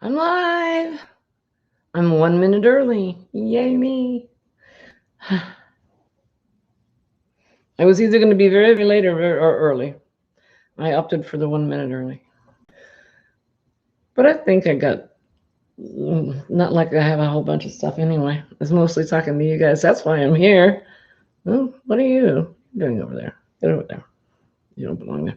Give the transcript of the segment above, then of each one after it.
I'm live. I'm 1 minute early. Yay me. I was either going to be very, very late or early. I opted for the 1 minute early. But I think I got, not like I have a whole bunch of stuff anyway. It's mostly talking to you guys. That's why I'm here. Well, what are you doing over there? Get over there. You don't belong there.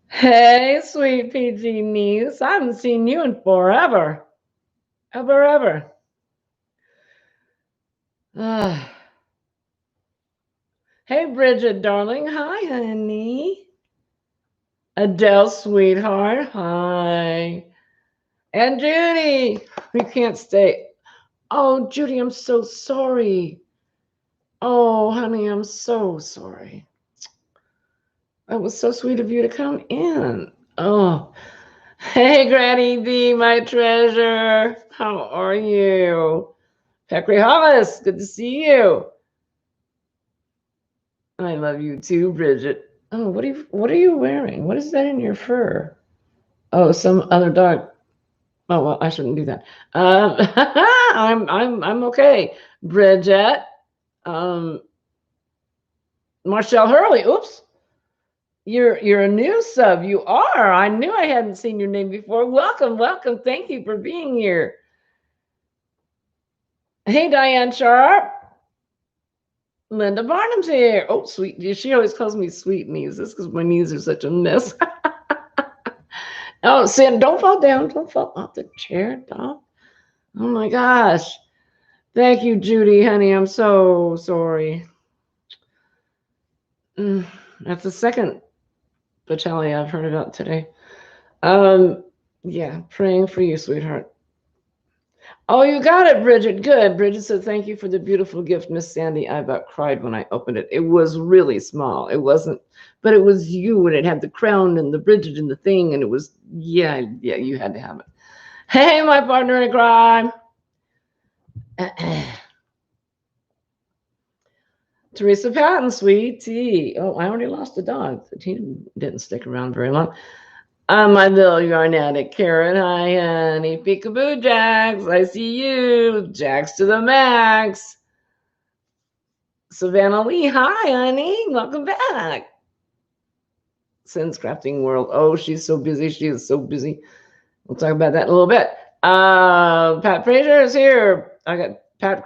Hey, sweet PG niece. I haven't seen you in forever. Ever. Ah. Hey, Bridget, darling. Hi, honey. Adele, sweetheart. Hi. And Judy. We can't stay. Oh, Judy, I'm so sorry. Oh, honey, I'm so sorry. It was so sweet of you to come in. Oh, hey, Granny D, my treasure. How are you? Peckery Hollis, good to see you. I love you too, Bridget. Oh, what are you wearing? What is that in your fur? Oh, some other dog. Oh well, I shouldn't do that. I'm okay, Bridget. Um, Marshall Hurley. Oops, you're a new sub. You are. I knew I hadn't seen your name before. Welcome. Thank you for being here. Hey, Diane Sharp. Linda Barnum's here. Oh, sweet. She always calls me sweet knees. This is because my knees are such a mess. Oh, Sam, don't fall down. Don't fall off the chair, dog. Oh my gosh. Thank you, Judy, honey. I'm so sorry. That's the second fatality I've heard about today. Yeah, praying for you, sweetheart. Oh, you got it, Bridget. Good. Bridget said, thank you for the beautiful gift, Miss Sandy. I about cried when I opened it. It was really small. It wasn't, but it was you, and it had the crown and the Bridget and the thing, and it was, yeah, you had to have it. Hey, my partner in crime. Teresa Patton, sweet tea. Oh, I already lost a dog. He didn't stick around very long. My little yarn addict, Karen. Hi, honey. Peekaboo, Jax. I see you. Jax to the max. Savannah Lee. Hi, honey. Welcome back. Sin's Crafting World. Oh, she's so busy. She is so busy. We'll talk about that in a little bit. Pat Frazier is here. I got Pat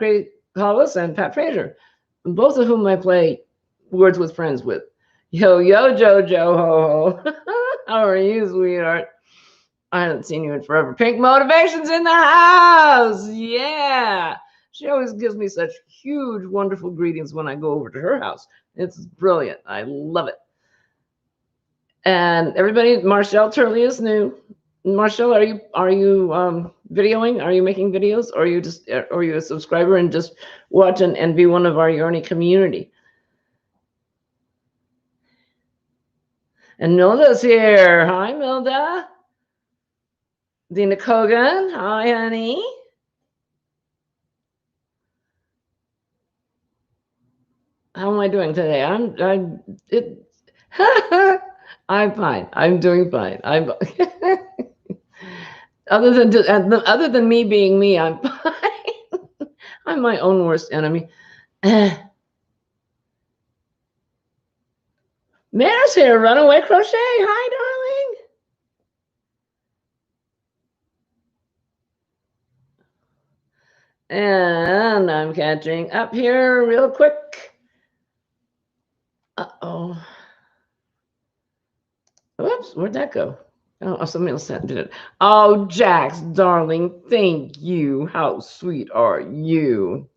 Hollis and Pat Frazier, both of whom I play Words with Friends with. Yo, Jojo, ho, ho. How are you, sweetheart? I haven't seen you in forever. Pink Motivation's in the house. Yeah. She always gives me such huge, wonderful greetings when I go over to her house. It's brilliant. I love it. And everybody, Marshall Turley is new. Marshall, are you videoing? Are you making videos? Or are you a subscriber and just watch and be one of our Yarny community? And Milda's here. Hi, Milda. Dina Kogan. Hi, honey. How am I doing today? I'm fine. I'm doing fine. I'm other than me being me, I'm fine. I'm my own worst enemy. Mare's here, runaway crochet. Hi, darling. And I'm catching up here real quick. Uh-oh. Whoops, where'd that go? Oh, somebody else did it. Oh, Jax, darling, thank you. How sweet are you?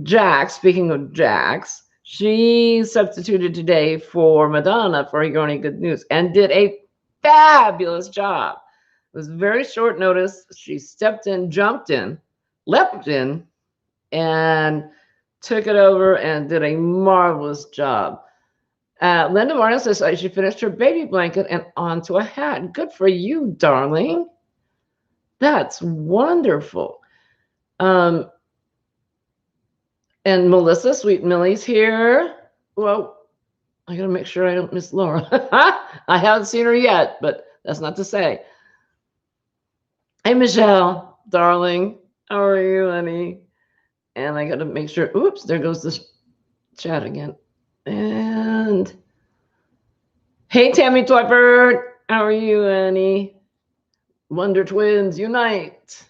Jax, speaking of Jax, she substituted today for Madonna for Yarny Good News and did a fabulous job. It was very short notice. She stepped in, jumped in, leapt in, and took it over and did a marvelous job. Linda Martin says she finished her baby blanket and onto a hat. Good for you, darling. That's wonderful. And Melissa, Sweet Millie's here. Well, I got to make sure I don't miss Laura. I haven't seen her yet, but That's not to say. Hey, Michelle, darling, how are you, honey? And I got to make sure. Oops, there goes this chat again. And hey, Tammy Twyford, how are you, honey? Wonder Twins unite.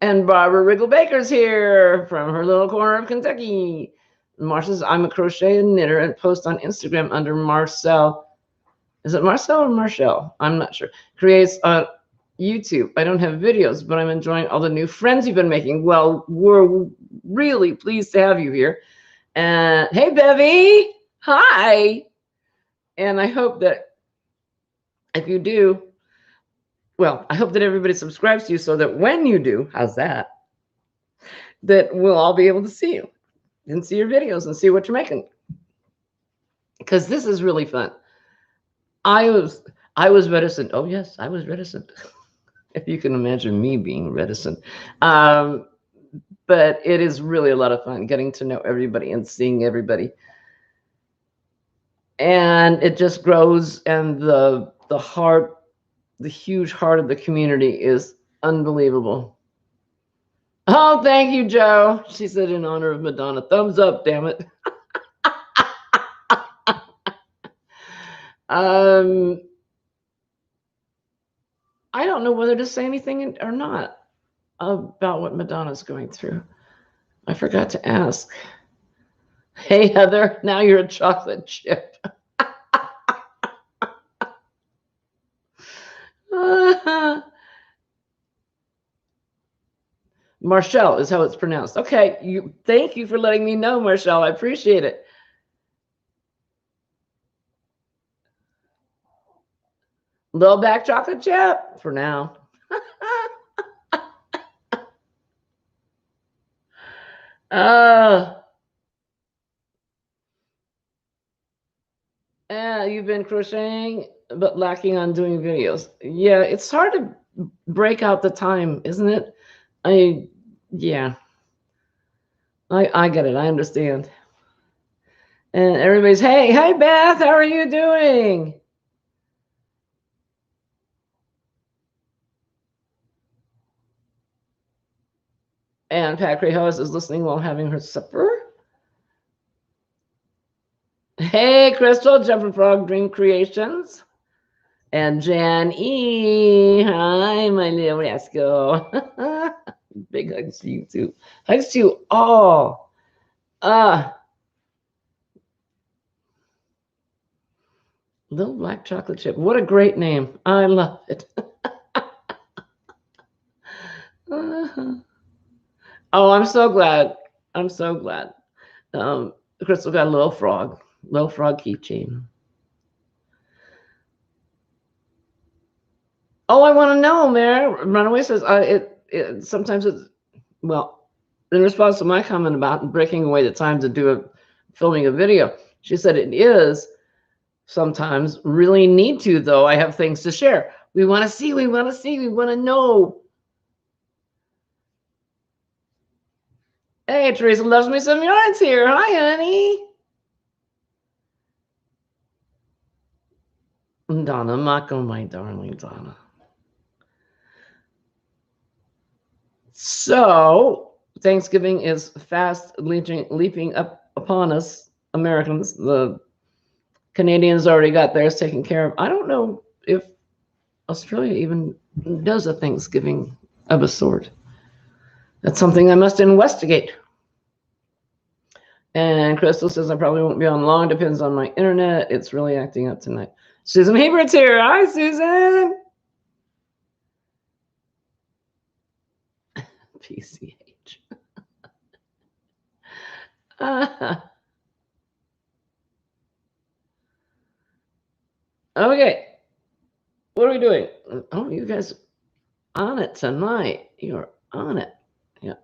And Barbara Riggle Baker's here from her little corner of Kentucky. Marcia says, I'm a crochet and knitter and post on Instagram under Marcel. Is it Marcel or Marshall? I'm not sure. Creates on YouTube. I don't have videos, but I'm enjoying all the new friends you've been making. Well, we're really pleased to have you here. And hey, Bevy. Hi. And I hope that if you do, well, I hope that everybody subscribes to you so that when you do, how's that? That we'll all be able to see you and see your videos and see what you're making. Because this is really fun. I was reticent. Oh yes, I was reticent. If you can imagine me being reticent. But it is really a lot of fun getting to know everybody and seeing everybody. And it just grows, and the heart, the huge heart of the community is unbelievable. Oh, thank you, Joe. She said in honor of Madonna. Thumbs up, damn it. I don't know whether to say anything or not about what Madonna's going through. I forgot to ask. Hey, Heather, now you're a chocolate chip. Marshall is how it's pronounced. Okay, thank you for letting me know, Marshall. I appreciate it. Little back chocolate chip for now. You've been crocheting but lacking on doing videos. Yeah, it's hard to break out the time, isn't it? Yeah. I get it. I understand. And everybody's, hey, Beth, how are you doing? And Pat Crayhouse is listening while having her supper. Hey, Crystal, Jumping Frog Dream Creations. And Jan E. Hi, my little rascal. Big hugs to you, too. Hugs to you all. Little Black Chocolate Chip. What a great name. I love it. Oh, I'm so glad. I'm so glad. Crystal got a little frog keychain. Oh, I want to know, Mary. Runaway says sometimes it's, well, in response to my comment about breaking away the time to do filming a video, she said it is sometimes really need to, though. I have things to share. We want to see, we want to know. Hey, Teresa loves me some yarns here. Hi, honey. Donna, Mako, my darling Donna. So Thanksgiving is fast leaping up upon us, Americans. The Canadians already got theirs taken care of. I don't know if Australia even does a Thanksgiving of a sort. That's something I must investigate. And Crystal says I probably won't be on long. Depends on my internet. It's really acting up tonight. Susan Hebert's here. Hi, Susan. PCH. Okay. What are we doing? Oh, you guys on it tonight. You're on it. Yeah.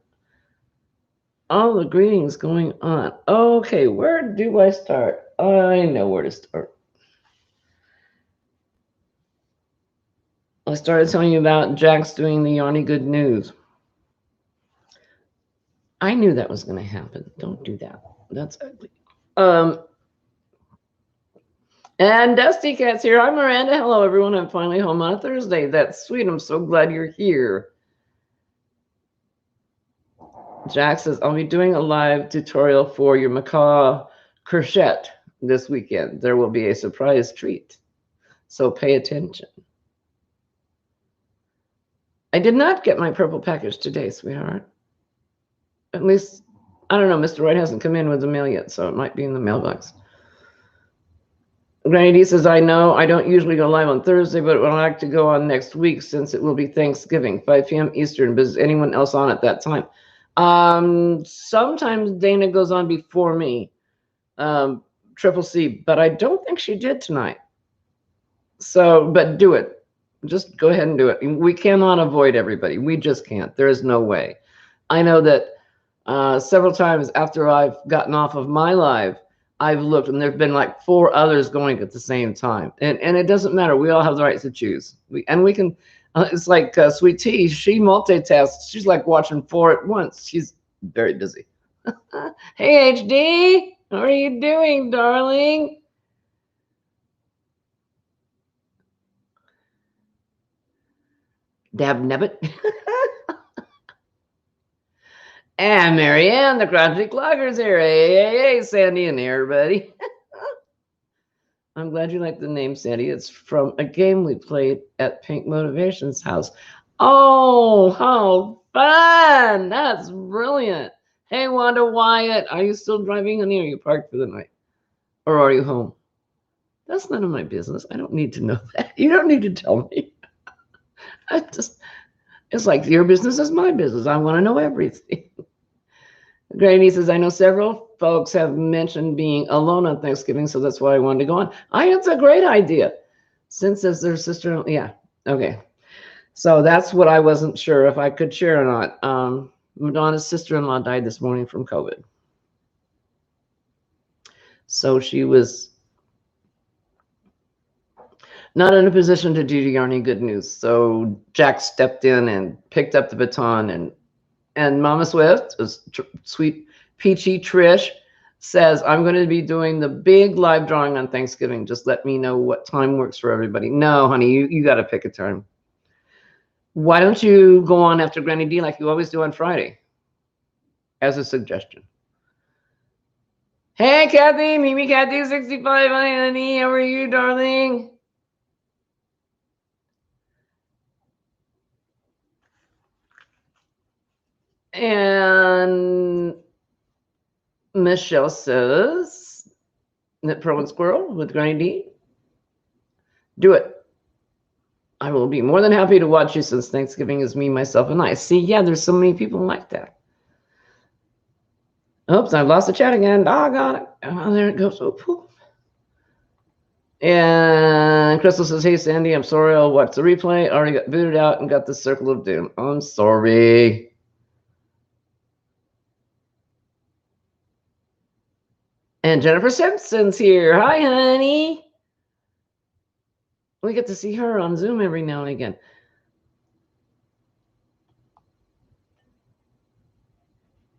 All the greetings going on. Okay, where do I start? I know where to start. I started telling you about Jack's doing the Yarny Good News. I knew that was going to happen. Don't do that. That's ugly. And Dusty Cat's here. Hi, Miranda. Hello, everyone. I'm finally home on a Thursday. That's sweet. I'm so glad you're here. Jack says, I'll be doing a live tutorial for your macaw crochet this weekend. There will be a surprise treat. So pay attention. I did not get my purple package today, sweetheart. At least, I don't know. Mr. Wright hasn't come in with the mail yet, so it might be in the mailbox. Granny D says, I know I don't usually go live on Thursday, but would like to go on next week since it will be Thanksgiving, 5 p.m. Eastern. But is anyone else on at that time? Sometimes Dana goes on before me, Triple C, but I don't think she did tonight. So, but do it. Just go ahead and do it. We cannot avoid everybody. We just can't. There is no way. I know that several times after I've gotten off of my live, I've looked and there've been like 4 others going at the same time. And it doesn't matter. We all have the right to choose. We can, it's like Sweet Tea. She multitasks. She's like watching 4 at once. She's very busy. Hey, HD. How are you doing, darling? Dab Nebbit. And Marianne, the Project Clogger's here. Hey, Sandy and everybody. I'm glad you like the name, Sandy. It's from a game we played at Pink Motivation's house. Oh, how fun! That's brilliant. Hey, Wanda Wyatt, are you still driving, honey, or are you parked for the night? Or are you home? That's none of my business. I don't need to know that. You don't need to tell me. It's like your business is my business. I want to know everything. Granny says, I know several folks have mentioned being alone on Thanksgiving, so that's why I wanted to go on. It's a great idea. Since as their sister, yeah, okay. So that's what I wasn't sure if I could share or not. Madonna's sister-in-law died this morning from COVID. So she was not in a position to do any good news. So Jack stepped in and picked up the baton, and Mama Swift, sweet peachy Trish, says, I'm going to be doing the big live drawing on Thanksgiving. Just let me know what time works for everybody. No, honey, you got to pick a time. Why don't you go on after Granny D like you always do on Friday? As a suggestion. Hey, Kathy, Mimi Kathy 65. Hi, honey. How are you, darling? And Michelle says, Knit Pearl and Squirrel with Granny D. Do it. I will be more than happy to watch you since Thanksgiving is me, myself, and I. See, yeah, there's so many people like that. Oops, I've lost the chat again. Doggone it. Oh, there it goes. Oh, poof. And Crystal says, hey, Sandy, I'm sorry. I'll watch the replay. I already got booted out and got the circle of doom. I'm sorry. And Jennifer Simpson's here. Hi, honey. We get to see her on Zoom every now and again.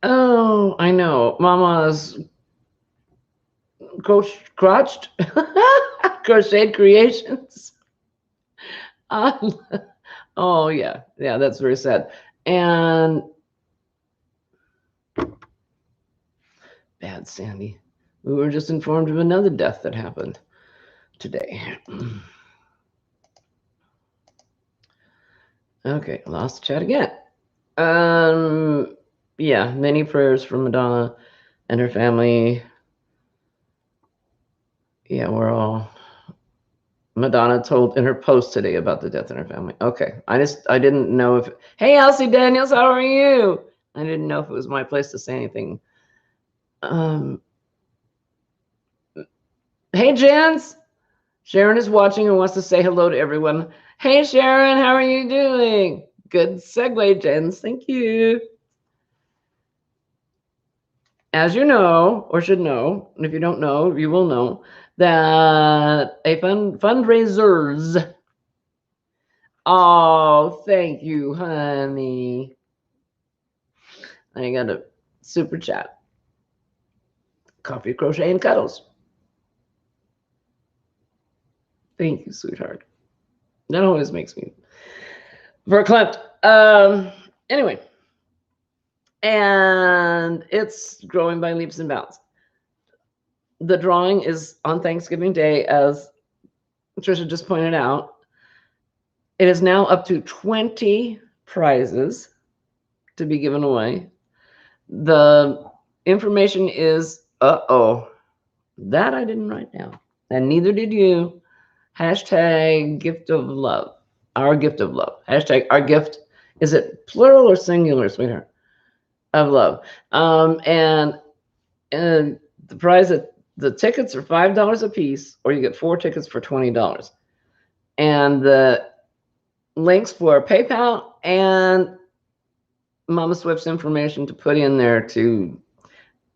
Oh, I know. Mama's crotched crocheted creations. Oh, yeah. Yeah, that's very sad. And bad Sandy. We were just informed of another death that happened today. Okay, lost the chat again. Yeah, many prayers for Madonna and her family. Yeah, we're all. Madonna told in her post today about the death in her family. Okay, I didn't know if. Hey, Elsie Daniels, how are you? I didn't know if it was my place to say anything. Hey, Jens. Sharon is watching and wants to say hello to everyone. Hey, Sharon, how are you doing? Good segue, Jens. Thank you. As you know, or should know, and if you don't know, you will know, that a fundraisers. Oh, thank you, honey. I got a super chat. Coffee, crochet, and cuddles. Thank you, sweetheart. That always makes me verklempt. Anyway, and it's growing by leaps and bounds. The drawing is on Thanksgiving Day, as Trisha just pointed out. It is now up to 20 prizes to be given away. The information is, that I didn't write down, and neither did you. Hashtag gift of love. Our gift of love. Hashtag our gift. Is it plural or singular, sweetheart? Of love. And the prize, the tickets are $5 a piece, or you get 4 tickets for $20. And the links for PayPal and Mama Swift's information to put in there to,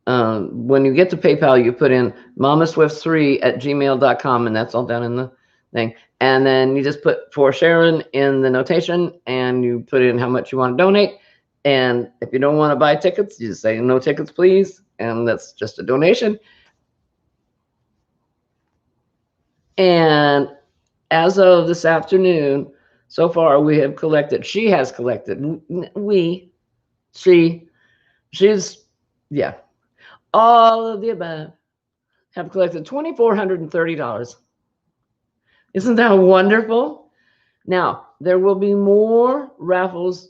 when you get to PayPal, you put in mamaswift3@gmail.com, and that's all down in the thing. And then you just put for Sharon in the notation, and you put in how much you want to donate. And if you don't want to buy tickets, you just say no tickets, please. And that's just a donation. And as of this afternoon, so far we have collected, she has collected, she's, yeah, all of the above have collected $2,430. Isn't that wonderful? Now, there will be more raffles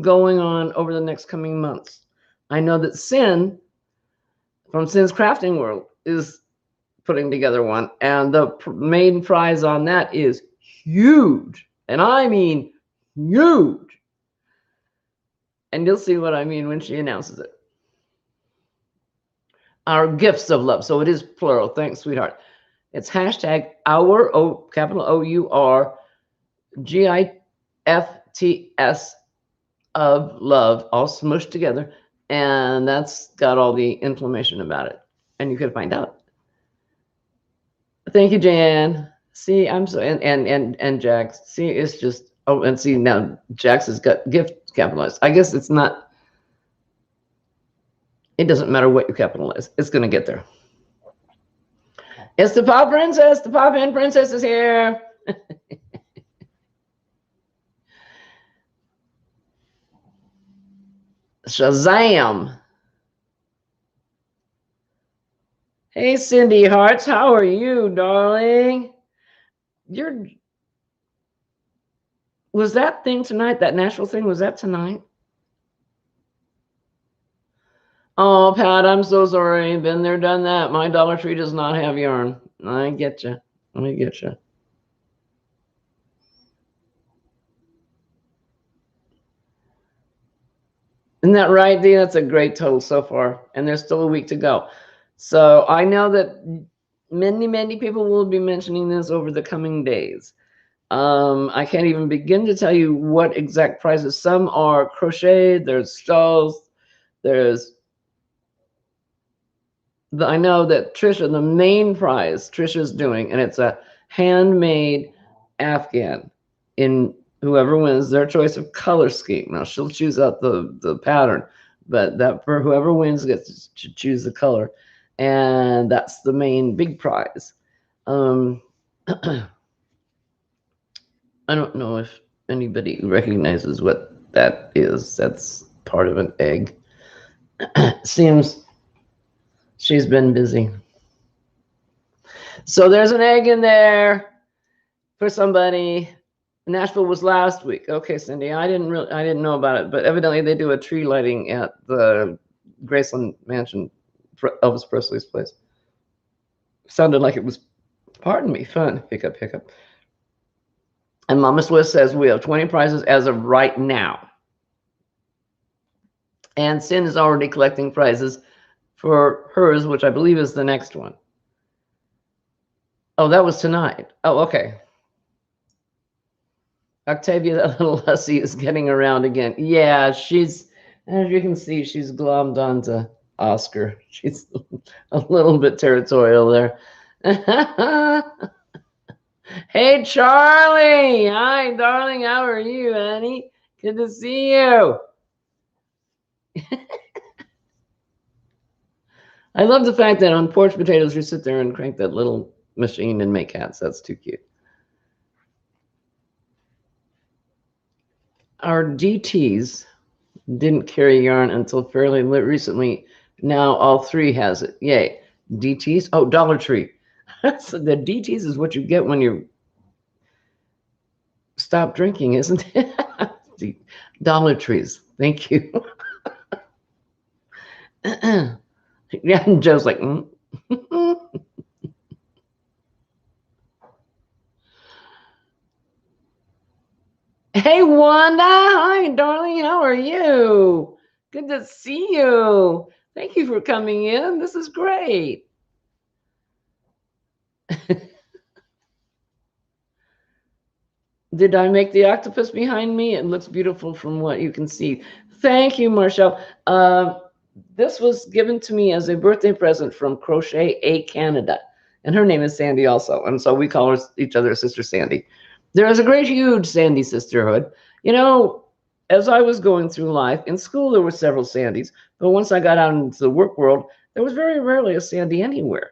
going on over the next coming months. I know that Sin from Sin's Crafting World is putting together one, and the main prize on that is huge. And I mean huge. And you'll see what I mean when she announces it. Our gifts of love. So it is plural. Thanks, sweetheart. It's hashtag our, capital OUR, GIFTS of love, all smushed together. And that's got all the information about it. And you can find out. Thank you, Jan. See, I'm so, and Jax. See, it's just, and see, now Jax has got gift capitalized. I guess it's not, it doesn't matter what you capitalize. It's going to get there. It's the Pop Princess. The Pop In Princess is here. Shazam. Hey, Cindy Hearts. How are you, darling? Was that thing tonight, that Nashville thing, was that tonight? Oh, Pat, I'm so sorry. Been there, done that. My Dollar Tree does not have yarn. I get you. I get you. Isn't that right, Dee? That's a great total so far. And there's still a week to go. So I know that many, many people will be mentioning this over the coming days. I can't even begin to tell you what exact prizes. Some are crocheted, there's stalls, there's I know that Trisha, the main prize Trisha's doing, and it's a handmade Afghan in whoever wins their choice of color scheme. Now she'll choose out the pattern, but that for whoever wins gets to choose the color, and that's the main big prize. I don't know if anybody recognizes what that is. That's part of an egg. Seems she's been busy. So there's an egg in there for somebody. Nashville was last week. Okay, Cindy, I didn't know about it, but evidently they do a tree lighting at the Graceland Mansion, Elvis Presley's place. Sounded like it was, pardon me, fun. Hiccup, hiccup. And Mama Swiss says we have 20 prizes as of right now. And Sin is already collecting prizes for hers, which I believe is the next one. Oh, that was tonight. Oh, okay. Octavia, that little hussy, is getting around again. Yeah, she's, as you can see, she's glommed onto Oscar. She's a little bit territorial there. Hey, Charlie. Hi, darling. How are you, honey? Good to see you. I love the fact that on Porch Potatoes, you sit there and crank that little machine and make hats. That's too cute. Our DTs didn't carry yarn until fairly recently. Now all three has it. Yay. DTs? Oh, Dollar Tree. So the DTs is what you get when you stop drinking, isn't it? Dollar Trees. Thank you. Yeah, and Joe's like, mm. Hey, Wanda. Hi, darling. How are you? Good to see you. Thank you for coming in. This is great. Did I make the octopus behind me? It looks beautiful from what you can see. Thank you, Marshall. This was given to me as a birthday present from Crochet A Canada. And her name is Sandy also. And so we call her, each other Sister Sandy. There is a great, huge Sandy sisterhood. You know, as I was going through life, in school there were several Sandys. But once I got out into the work world, there was very rarely a Sandy anywhere.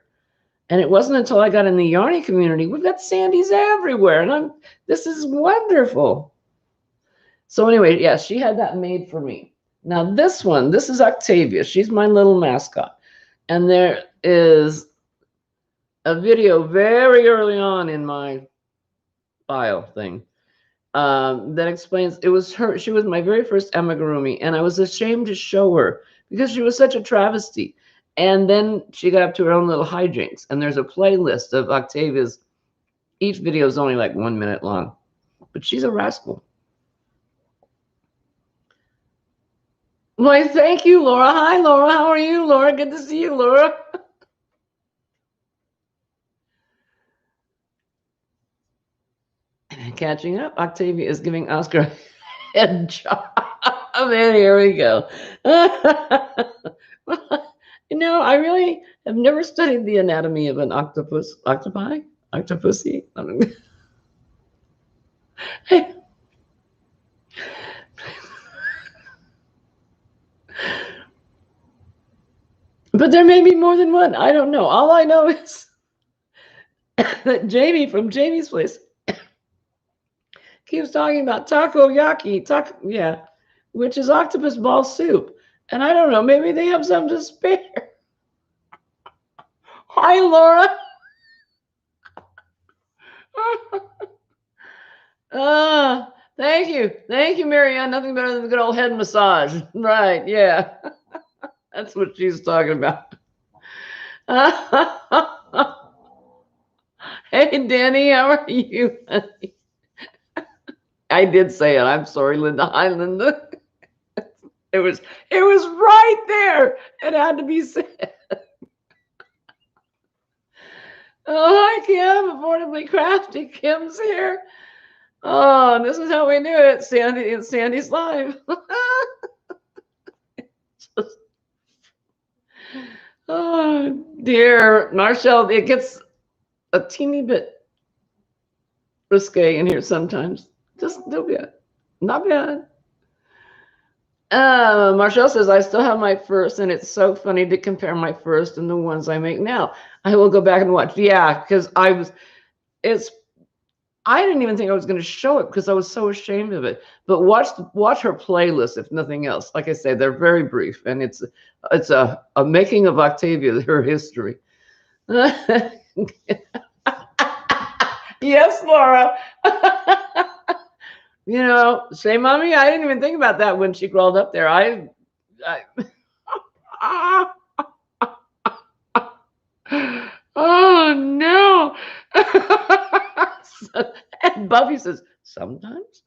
And it wasn't until I got in the Yarny community, we've got Sandys everywhere. And this is wonderful. So anyway, yeah, she had that made for me. Now this one, this is Octavia. She's my little mascot. And there is a video very early on in my bio thing that explains it was her. She was my very first amigurumi, and I was ashamed to show her because she was such a travesty. And then she got up to her own little hijinks, and there's a playlist of Octavia's. Each video is only like 1 minute long, but she's a rascal. Why, thank you, Laura. Hi, Laura. How are you, Laura? Good to see you, Laura. Catching up, Octavia is giving Oscar a head job. And here we go. You know, I really have never studied the anatomy of an octopus, octopi, octopussy. But there may be more than one. I don't know. All I know is that Jamie from Jamie's place keeps talking about takoyaki, yeah, which is octopus ball soup. And I don't know, maybe they have some to spare. Hi, Laura. Thank you. Thank you, Marianne. Nothing better than a good old head massage. Right, yeah. That's what she's talking about. Hey, Danny, how are you? I did say it. I'm sorry, Linda. Hi, Linda. It was right there. It had to be said. Oh, hi, Kim. Affordably crafty. Kim's here. Oh, this is how we do it, Sandy. It's Sandy's live. Oh, dear. Marshall, it gets a teeny bit risque in here sometimes. Just a little bit. Not bad. Marshall says, I still have my first, and it's so funny to compare my first and the ones I make now. I will go back and watch. Yeah, because I didn't even think I was going to show it because I was so ashamed of it. But watch her playlist, if nothing else. Like I say, they're very brief, and it's a making of Octavia, her history. Yes, Laura. You know, say, mommy, I didn't even think about that when she crawled up there. Oh no. And Buffy says, sometimes.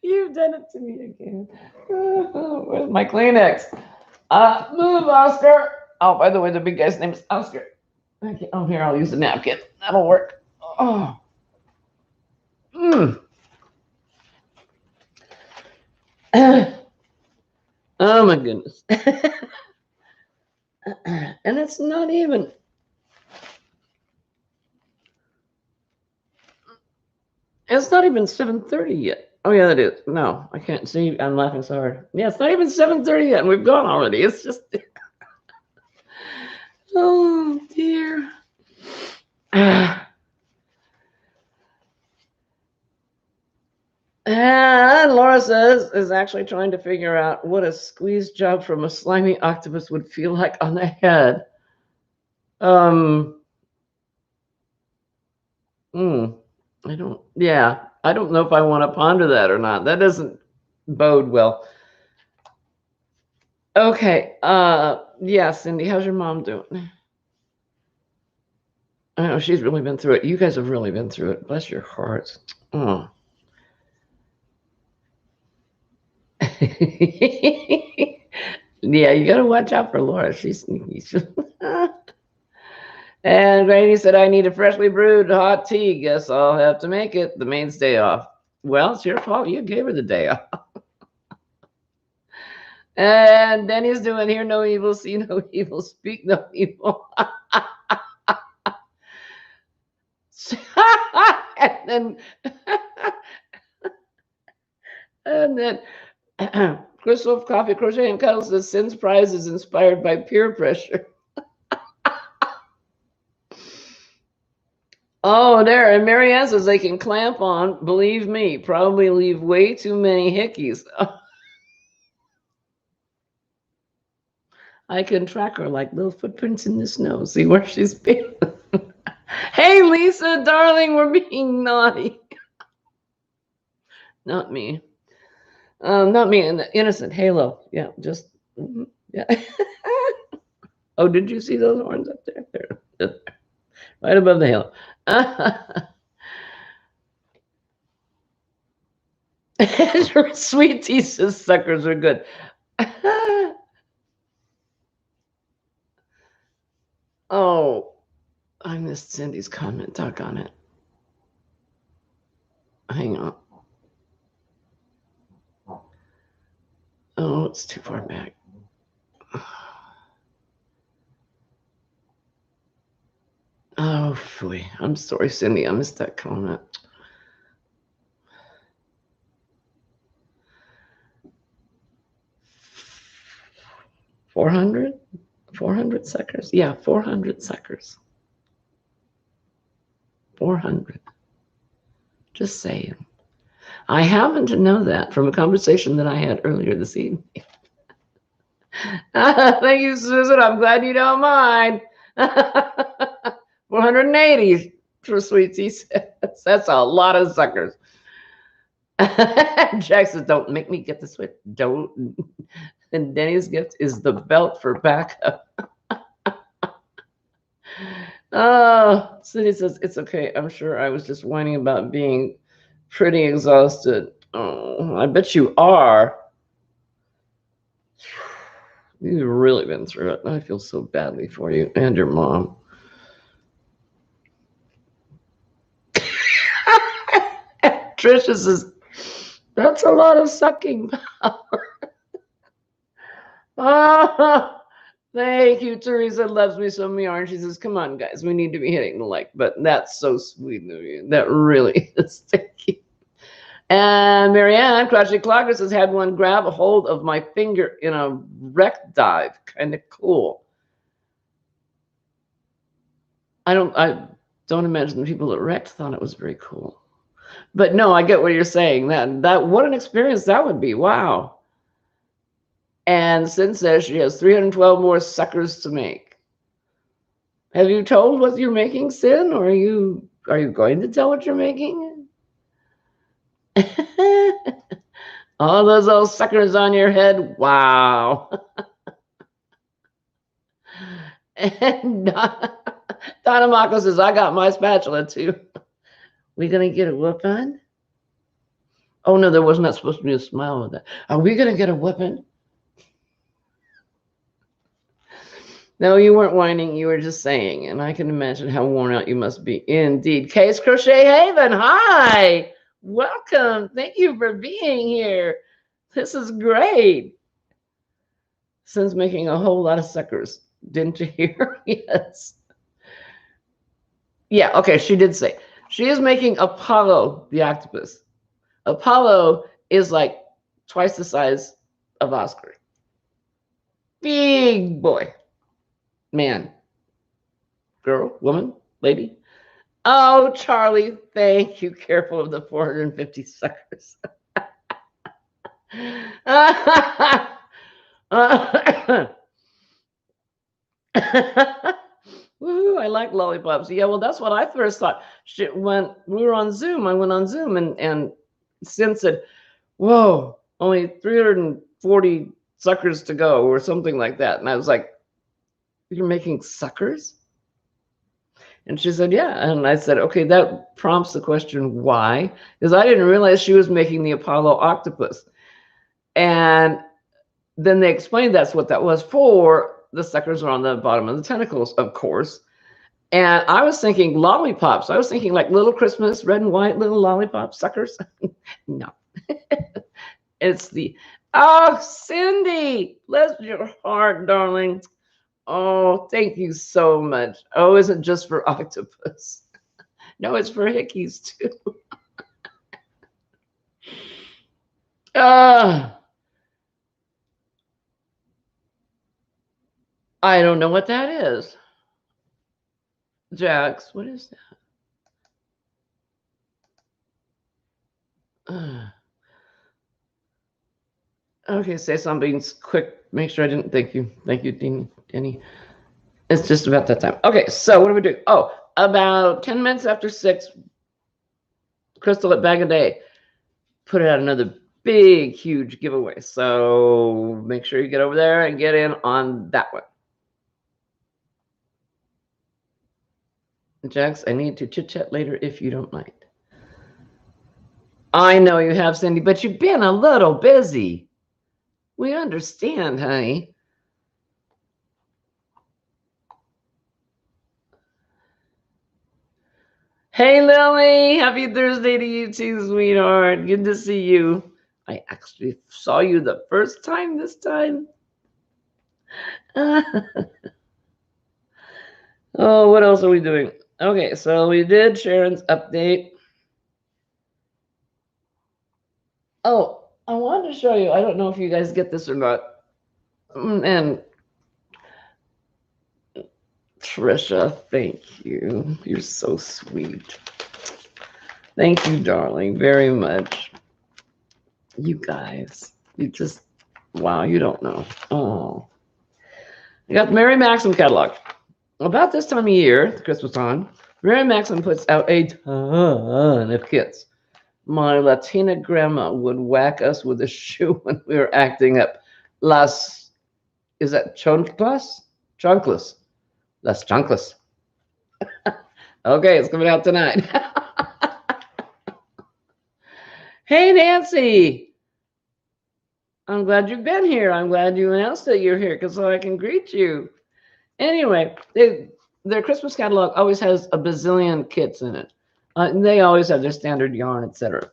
You've done it to me again. Where's my Kleenex? Move, Oscar. Oh, by the way, the big guy's name is Oscar. Oh, here, I'll use the napkin. That'll work. Oh. Oh, my goodness. And it's not even. It's not even 7:30 yet. Oh, yeah, it is. No, I can't see. I'm laughing so hard. Yeah, it's not even 7:30 yet, and we've gone already. It's just. Oh, dear. And Laura says is actually trying to figure out what a squeeze job from a slimy octopus would feel like on the head. Um, mm, I don't know if I want to ponder that or not. That doesn't bode well. Okay, yeah, Cindy, how's your mom doing? I know she's really been through it. You guys have really been through it. Bless your hearts. Oh. Yeah, you got to watch out for Laura. She's sneaky. And Granny said, I need a freshly brewed hot tea. Guess I'll have to make it. The maid's day off. Well, it's your fault. You gave her the day off. And Denny's doing hear no evil, see no evil, speak no evil. and then and then Crystal of Coffee Crochet and Cuddles says Sin's prize is inspired by peer pressure. Oh, there. And Marianne says they can clamp on, believe me, probably leave way too many hickeys. I can track her like little footprints in the snow, see where she's been. Hey, Lisa, darling, we're being naughty. Not me. Not me. And the innocent halo. Yeah, just, yeah. Oh, did you see those horns up there? There. Right above the halo. Sweet tea says suckers are good. Oh, I missed Cindy's comment. Talk on it. Hang on. Oh, it's too far back. Oh, boy. I'm sorry, Cindy. I missed that comment. $400? 400 suckers? Yeah, 400 suckers. 400. Just saying. I happen to know that from a conversation that I had earlier this evening. Thank you, Susan. I'm glad you don't mind. 480 for sweet tea. That's a lot of suckers. Jack says, don't make me get the switch. Don't. And Denny's gift is the belt for backup. Oh, Cindy says, it's okay. I'm sure I was just whining about being pretty exhausted. Oh, I bet you are. You've really been through it. I feel so badly for you and your mom. Trisha says, that's a lot of sucking power. Oh, thank you. Teresa loves me so yarn. She says, come on, guys. We need to be hitting the like button. That's so sweet of you. That really is. Thank you. And Marianne, Crotchety Clocker says, had one grab a hold of my finger in a wreck dive. Kind of cool. I don't imagine the people that wrecked thought it was very cool. But no, I get what you're saying. That what an experience that would be. Wow. And Sin says she has 312 more suckers to make. Have you told what you're making, Sin, or are you going to tell what you're making? All those old suckers on your head. Wow. And Donna Mako says, I got my spatula too. We gonna get a whooping? Oh no, there was not supposed to be a smile with that. Are we gonna get a whooping? No, you weren't whining. You were just saying, and I can imagine how worn out you must be. Indeed. Case Crochet Haven, hi. Welcome. Thank you for being here. This is great. Since making a whole lot of suckers. Didn't you hear? Yes. Yeah, okay, she did say. She is making Apollo the octopus. Apollo is like twice the size of Oscar. Big boy. Man. Girl, woman, lady. Oh, Charlie, thank you. Careful of the 450 suckers. Woo, I like lollipops. Yeah, well, that's what I first thought. When we were on Zoom, I went on Zoom and Sin said, whoa, only 340 suckers to go or something like that. And I was like, you're making suckers? And she said, yeah. And I said, okay, that prompts the question, why? Because I didn't realize she was making the Apollo octopus. And then they explained that's what that was for. The suckers are on the bottom of the tentacles, of course. And I was thinking lollipops. I was thinking like little Christmas, red and white little lollipop suckers. No, it's the, oh, Cindy, bless your heart, darling. Oh, thank you so much. Oh, isn't just for octopus. No, it's for hickeys too. Uh, I don't know what that is. Jax, what is that? Okay, say something quick. Make sure I didn't. Thank you. Thank you, Denny. It's just about that time. Okay, so what do we do? Oh, about 10 minutes after 6, Crystal at Bag a Day put out another big, huge giveaway. So make sure you get over there and get in on that one. Jax, I need to chit chat later if you don't mind. I know you have, Cindy, but you've been a little busy. We understand, honey. Hey, Lily. Happy Thursday to you too, sweetheart. Good to see you. I actually saw you the first time this time. Oh, what else are we doing? Okay, so we did Sharon's update. Oh, I wanted to show you. I don't know if you guys get this or not. And Trisha, thank you. You're so sweet. Thank you, darling, very much. You guys, you just, wow, you don't know. Oh, I got the Mary Maxim catalog. About this time of year, the Christmas time, Mary Maxim puts out a ton of kits. My Latina grandma would whack us with a shoe when we were acting up. Is that chanclas? Chanclas. Las chanclas. Okay, it's coming out tonight. Hey, Nancy. I'm glad you've been here. I'm glad you announced that you're here because so I can greet you. Anyway, their Christmas catalog always has a bazillion kits in it. And they always have their standard yarn, etc.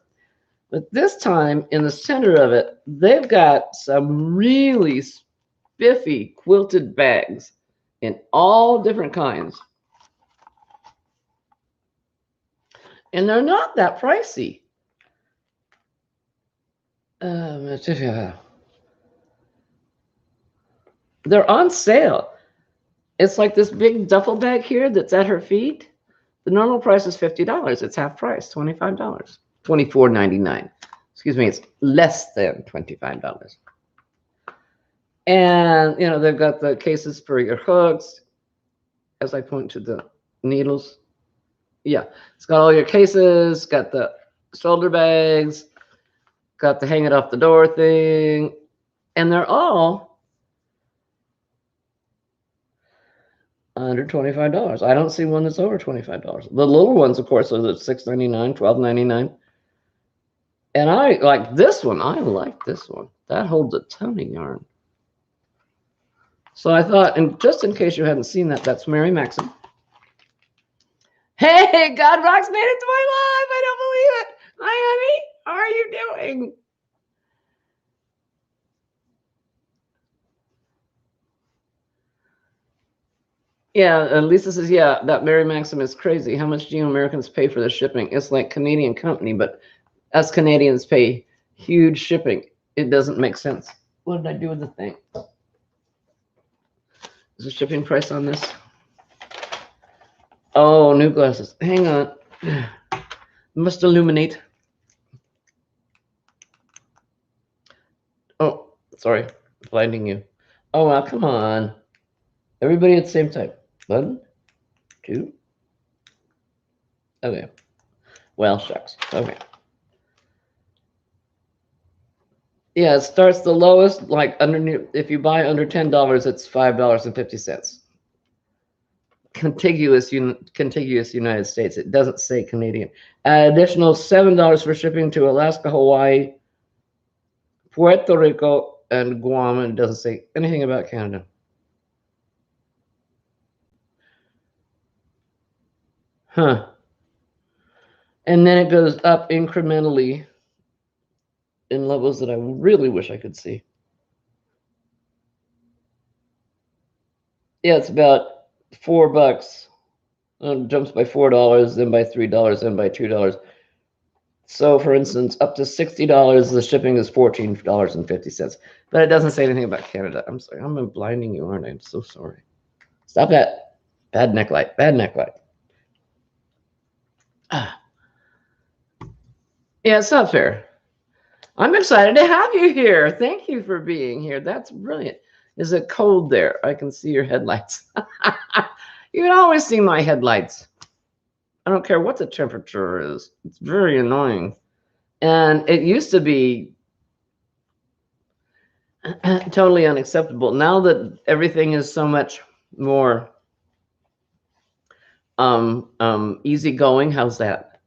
But this time, in the center of it, they've got some really spiffy quilted bags in all different kinds. And they're not that pricey. They're on sale. It's like this big duffel bag here that's at her feet. The normal price is $50. It's half price, $25. $24.99. Excuse me, it's less than $25. And you know, they've got the cases for your hooks, as I point to the needles. Yeah, it's got all your cases, got the shoulder bags, got the hang it off the door thing, and they're all under $25. I don't see one that's over $25. The little ones, of course, are the $6.99, $12.99. And I like this one. I like this one. That holds a ton of yarn. So I thought, and just in case you hadn't seen that, that's Mary Maxim. Hey, God Rocks made it to my live. I don't believe it. Hi, honey. How are you doing? Yeah, and Lisa says, yeah, that Mary Maxim is crazy. How much do you Americans pay for the shipping? It's like Canadian company, but us Canadians pay huge shipping. It doesn't make sense. What did I do with the thing? Is the shipping price on this? Oh, new glasses. Hang on. Must illuminate. Oh, sorry. Blinding you. Oh, well, come on. Everybody at the same time. 1, 2. Okay. Well, shucks. Okay. Yeah, it starts the lowest, like underneath. If you buy under $10, it's $5.50. Contiguous United States. It doesn't say Canadian. Additional $7 for shipping to Alaska, Hawaii, Puerto Rico, and Guam. And it doesn't say anything about Canada. Huh. And then it goes up incrementally in levels that I really wish I could see. Yeah, it's about $4. Jumps by $4, then by $3, then by $2. So, for instance, up to $60, the shipping is $14.50. But it doesn't say anything about Canada. I'm sorry. I'm blinding you, aren't I? I'm so sorry. Stop that. Bad neck light. Bad neck light. Ah. Yeah, it's not fair. I'm excited to have you here. Thank you for being here. That's brilliant. Is it cold there? I can see your headlights. You can always see my headlights. I don't care what the temperature is. It's very annoying. And it used to be totally unacceptable. Now that everything is so much more easygoing, how's that?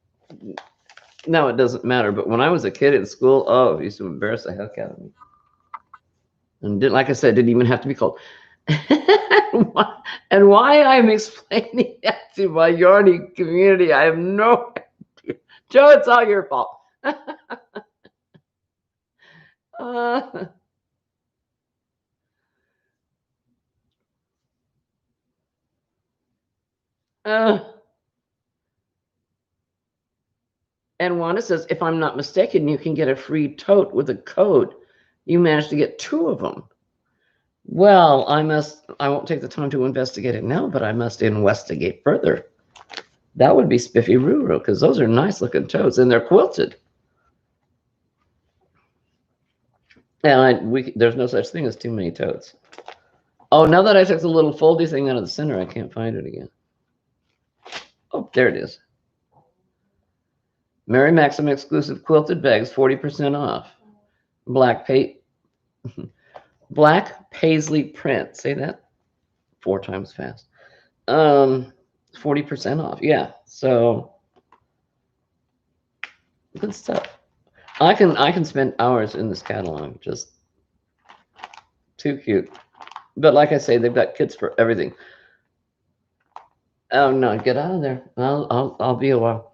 No, it doesn't matter. But when I was a kid in school, oh, it used to embarrass the heck out of me. And like I said, didn't even have to be cold. And why I'm explaining that to my yarny community, I have no idea. Joe, it's all your fault. uh, uh, and Wanda says, if I'm not mistaken, you can get a free tote with a code. You managed to get 2 of them. Well, I won't take the time to investigate it now, but I must investigate further. That would be spiffy Ruru, because those are nice looking totes and they're quilted. And there's no such thing as too many totes. Oh, now that I took the little foldy thing out of the center, I can't find it again. Oh, there it is. Mary Maxim exclusive quilted bags, 40% off. Black paisley print. Say that 4 times fast. 40% off. Yeah. So good stuff. I can spend hours in this catalog. Just too cute. But like I say, they've got kits for everything. Oh no, get out of there. I'll be a while.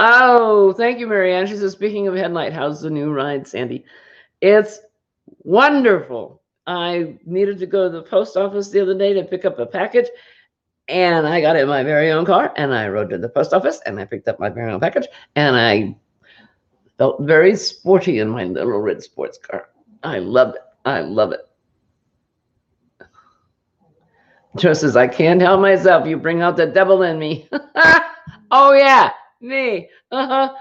Oh, thank you, Marianne. She says, speaking of headlight, how's the new ride, Sandy? It's wonderful. I needed to go to the post office the other day to pick up a package, and I got in my very own car, and I rode to the post office, and I picked up my very own package, and I felt very sporty in my little red sports car. I love it. I love it. Joe says, I can't help myself. You bring out the devil in me. Oh, yeah, me. Uh-huh.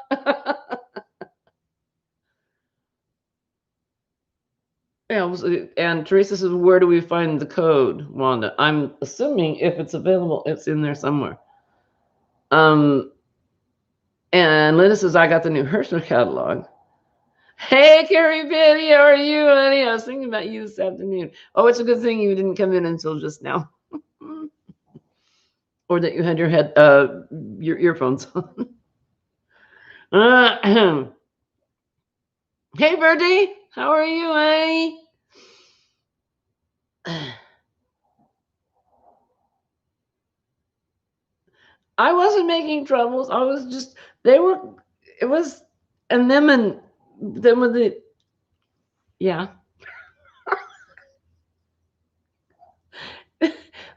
Yeah, and Teresa says, where do we find the code, Wanda? I'm assuming if it's available, it's in there somewhere. And Linda says, I got the new Herschel catalog. Hey, Carrie Betty, how are you, honey? I was thinking about you this afternoon. Oh, it's a good thing you didn't come in until just now. Or that you had your earphones on. Hey, Birdie, how are you, honey? I wasn't making troubles. I was just, it was, and then with the, yeah.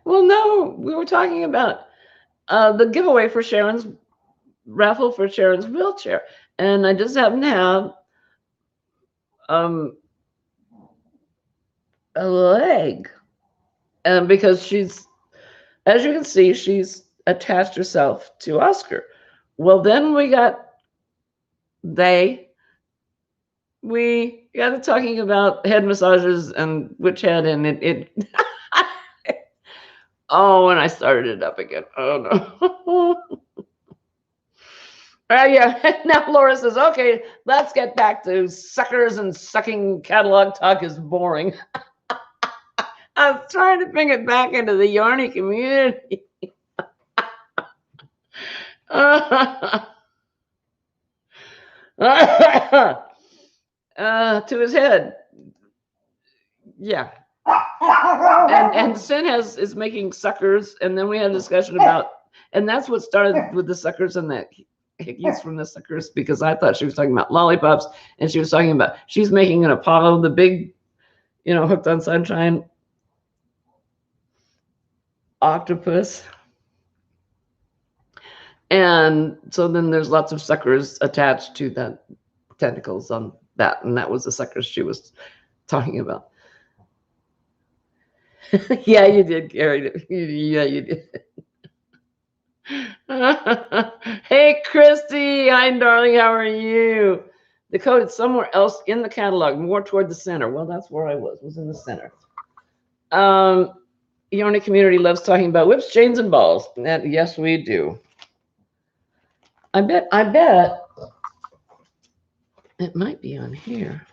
Well, no, we were talking about the giveaway for Sharon's raffle for Sharon's wheelchair. And I just happen to have a leg And because she's, as you can see, she's attached herself to Oscar. Well, then they, we got to talking about head massages and witch head, and it oh, and I started it up again. Oh no. Yeah. Now Laura says, okay, let's get back to suckers and sucking catalog talk is boring. I was trying to bring it back into the Yarny community. To his head. Yeah. And Sin is making suckers, and then we had a discussion about, and that's what started with the suckers and that hickeys from the suckers, because I thought she was talking about lollipops, and she was talking about she's making an Apollo, the big, hooked on sunshine octopus. And so then there's lots of suckers attached to the tentacles on that, and that was the suckers she was talking about. Yeah, you did, Gary. Yeah, you did. Hey, Christy. Hi, darling. How are you? The code is somewhere else in the catalog, more toward the center. Well, that's where I was in the center. Yoni community loves talking about whips, chains, and balls. And yes, we do. I bet it might be on here.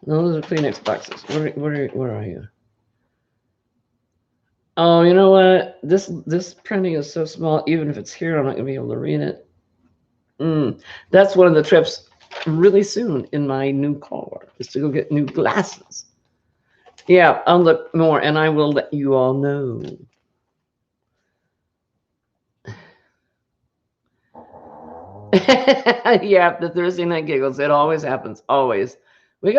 No, those are Kleenex boxes. Where are you? Oh, you know what? This printing is so small. Even if it's here, I'm not gonna be able to read it. That's one of the trips really soon in my new car, is to go get new glasses. Yeah, I'll look more, and I will let you all know. Yeah, the Thursday night giggles. It always happens. Always. We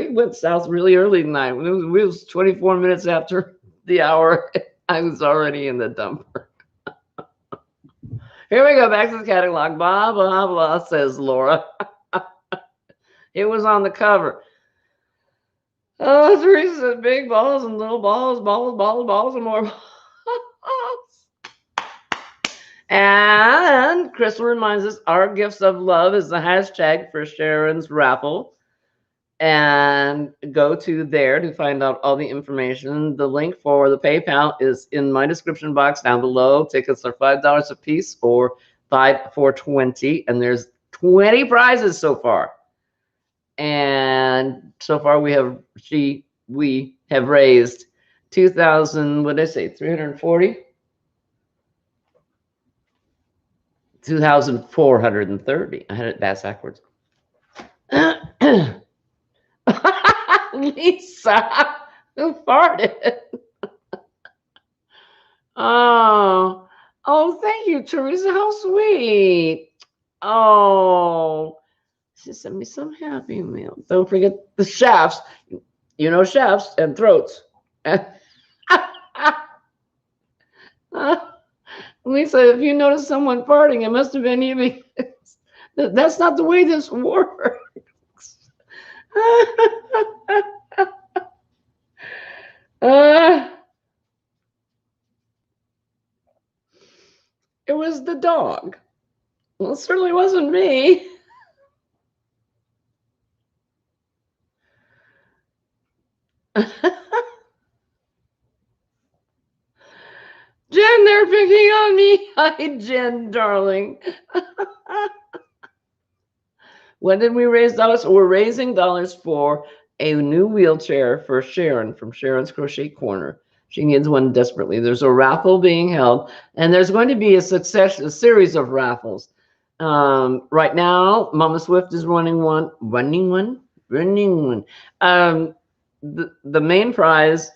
went south really early tonight. It was 24 minutes after the hour. I was already in the dumper. Here we go, back to the catalog. Blah blah blah, says Laura. It was on the cover. Oh, Teresa said big balls and little balls, balls, and more balls. And Crystal reminds us our gifts of love is the hashtag for Sharon's raffle. And go to there to find out all the information. The link for the PayPal is in my description box down below. Tickets are $5 a piece, or $5 for 20, and there's 20 prizes so far. And so far we have raised 2,000. What did I say? 340. 2,430. I had it backwards. Lisa, who farted? Oh, thank you, Teresa. How sweet. Oh, she sent me some Happy Meal. Don't forget the shafts. Shafts and throats. Lisa, if you notice someone farting, it must have been you. That's not the way this works. It was the dog. Well, it certainly wasn't me. Jen, they're picking on me. Hi, Jen, darling. When did we raise dollars? We're raising dollars for a new wheelchair for Sharon from Sharon's Crochet Corner. She needs one desperately. There's a raffle being held, and there's going to be a series of raffles. Right now, Mama Swift is running one. The main prize,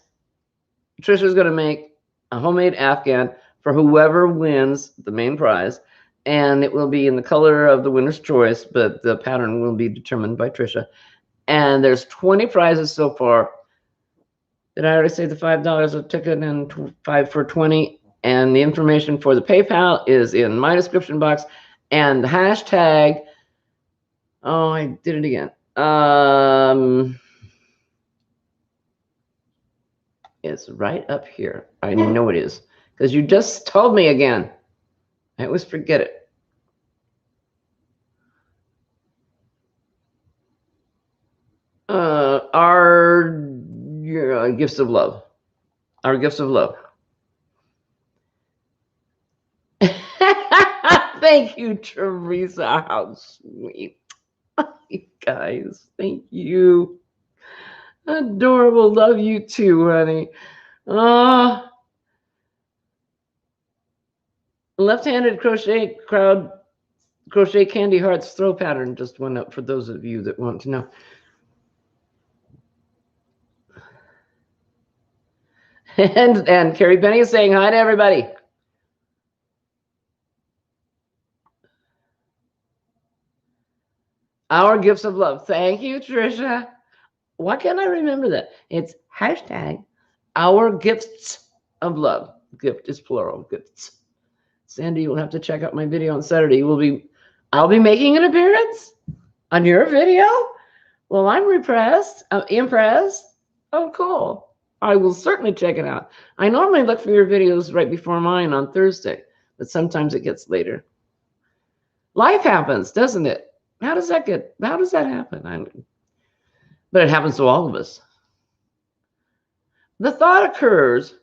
Trisha's going to make a homemade Afghan for whoever wins the main prize, and it will be in the color of the winner's choice, but the pattern will be determined by Trisha. And there's 20 prizes so far. Did I already say the $5 a ticket and 5 for 20? And the information for the PayPal is in my description box. And the hashtag, oh, I did it again. It's right up here. I know it is. Because you just told me again. I always forget it. Our gifts of love. Our gifts of love. Thank you, Teresa. How sweet. You guys, thank you. Adorable. Love you too, honey. Left-handed crochet candy hearts throw pattern just went up for those of you that want to know. And Carrie Benny is saying hi to everybody. Our gifts of love. Thank you, Trisha. Why can't I remember that? It's hashtag our gifts of love. Gift is plural. Gifts. Sandy, you'll have to check out my video on Saturday. I'll be making an appearance on your video. Well, I'm impressed. Oh, cool. I will certainly check it out. I normally look for your videos right before mine on Thursday, but sometimes it gets later. Life happens, doesn't it? How does that happen? But it happens to all of us. The thought occurs,